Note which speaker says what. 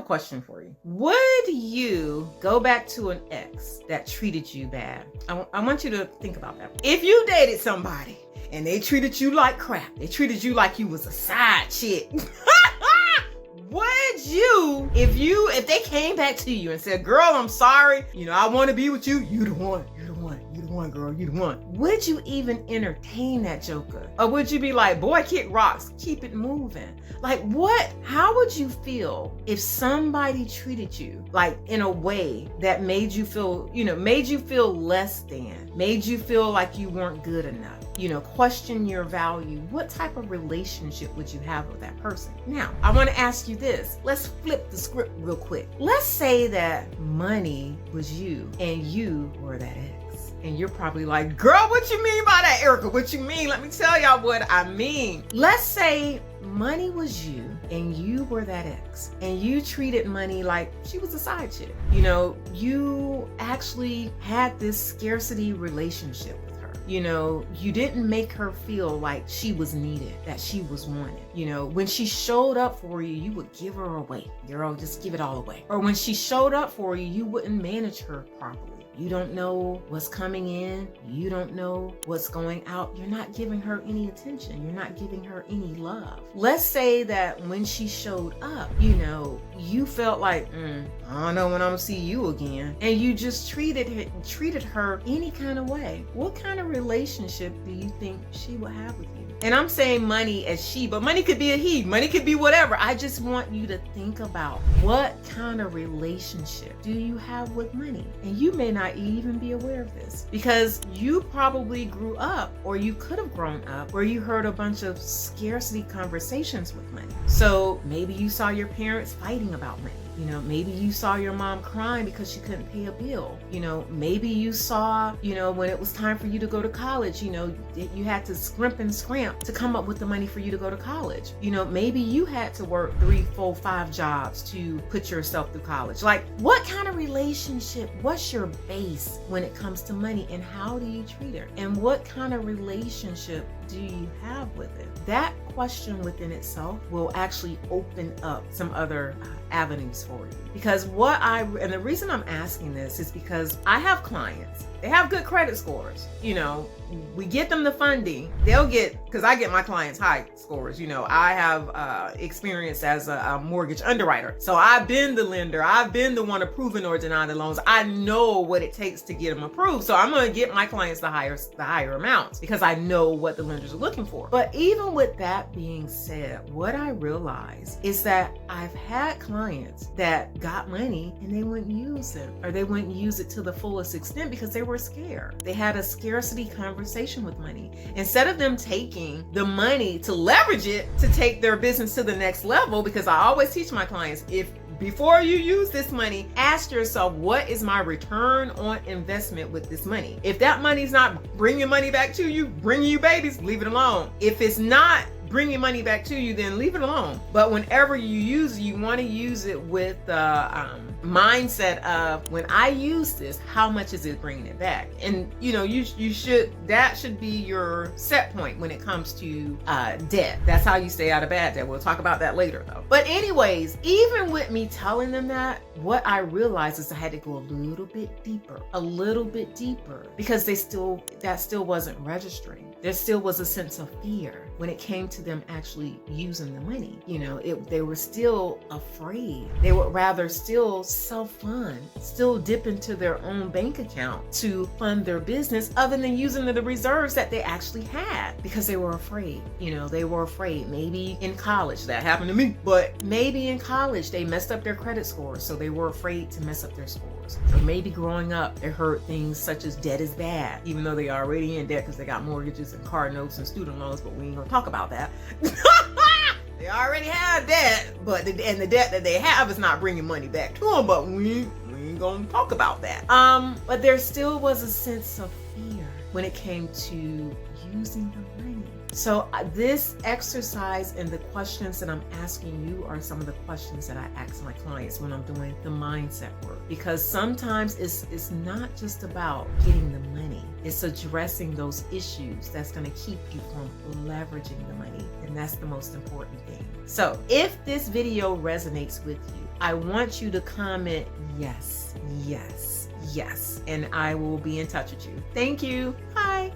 Speaker 1: question for you. Would you go back to an ex that treated you bad? I want you to think about that. If you dated somebody and they treated you like crap, they treated you like you was a side chick, would you, if they came back to you and said, girl, I'm sorry, I want to be with you, you the one, girl, you the one. Would you even entertain that joker? Or would you be like, boy, kick rocks, keep it moving? Like how would you feel if somebody treated you like in a way that made you feel less than, made you feel like you weren't good enough? Question your value. What type of relationship would you have with that person? Now, I want to ask you this. Let's flip the script real quick. Let's say that money was you and you were that ex. And you're probably like, girl, what you mean by that, Erica? What you mean? Let me tell y'all what I mean. Let's say money was you and you were that ex and you treated money like she was a side chick. You actually had this scarcity relationship. You didn't make her feel like she was needed, that she was wanted. When she showed up for you, you would give her away. Girl, just give it all away. Or when she showed up for you, you wouldn't manage her properly. You don't know what's coming in. You don't know what's going out. You're not giving her any attention. You're not giving her any love. Let's say that when she showed up, you felt like, I don't know when I'm gonna see you again. And you just treated her any kind of way. What kind of relationship do you think she will have with you? And I'm saying money as she, but money could be a he. Money could be whatever. I just want you to think about what kind of relationship do you have with money? And you may not even be aware of this because you probably grew up, or you could have grown up, where you heard a bunch of scarcity conversations with money. So maybe you saw your parents fighting about money. Maybe you saw your mom crying because she couldn't pay a bill. Maybe you saw, when it was time for you to go to college, you had to scrimp and scramp to come up with the money for you to go to college. Maybe you had to work 3, 4, 5 jobs to put yourself through college. Like, what kind of relationship, what's your base when it comes to money, and how do you treat her? And what kind of relationship do you have with it? That question within itself will actually open up some other avenues for you. Because and the reason I'm asking this is because I have clients, they have good credit scores. We get them the funding, because I get my clients high scores. I have experience as a mortgage underwriter. So I've been the lender. I've been the one approving or denying the loans. I know what it takes to get them approved. So I'm going to get my clients the higher amounts because I know what the lenders are looking for. But even with that being said, what I realize is that I've had clients that got money and they wouldn't use it, or they wouldn't use it to the fullest extent because they were scared. They had a scarcity conversation with money. Instead of them taking the money to leverage it to take their business to the next level, because I always teach my clients, before you use this money, ask yourself, what is my return on investment with this money? If that money's not bringing money back to you, bringing you babies, leave it alone. If it's not bringing money back to you, then leave it alone. But whenever you use it, you want to use it with the mindset of, when I use this, how much is it bringing it back? And that should be your set point when it comes to debt. That's how you stay out of bad debt. We'll talk about that later though. But anyways, even with me telling them that, what I realized is I had to go a little bit deeper, because that still wasn't registering. There still was a sense of fear when it came to them actually using the money. They were still afraid. They would rather still self-fund, still dip into their own bank account to fund their business, other than using the reserves that they actually had, because they were afraid. They were afraid. Maybe in college, that happened to me, but maybe in college they messed up their credit scores, so they were afraid to mess up their scores. Or maybe growing up, they heard things such as debt is bad, even though they already in debt because they got mortgages and car notes and student loans, but we ain't gonna talk about that. They already have debt, and the debt that they have is not bringing money back to them, but we ain't gonna talk about that. But there still was a sense of fear when it came to using the money. So this exercise and the questions that I'm asking you are some of the questions that I ask my clients when I'm doing the mindset work. Because sometimes it's not just about getting the money. It's addressing those issues that's going to keep you from leveraging the money. And that's the most important thing. So if this video resonates with you, I want you to comment yes, yes, yes, and I will be in touch with you. Thank you. Bye.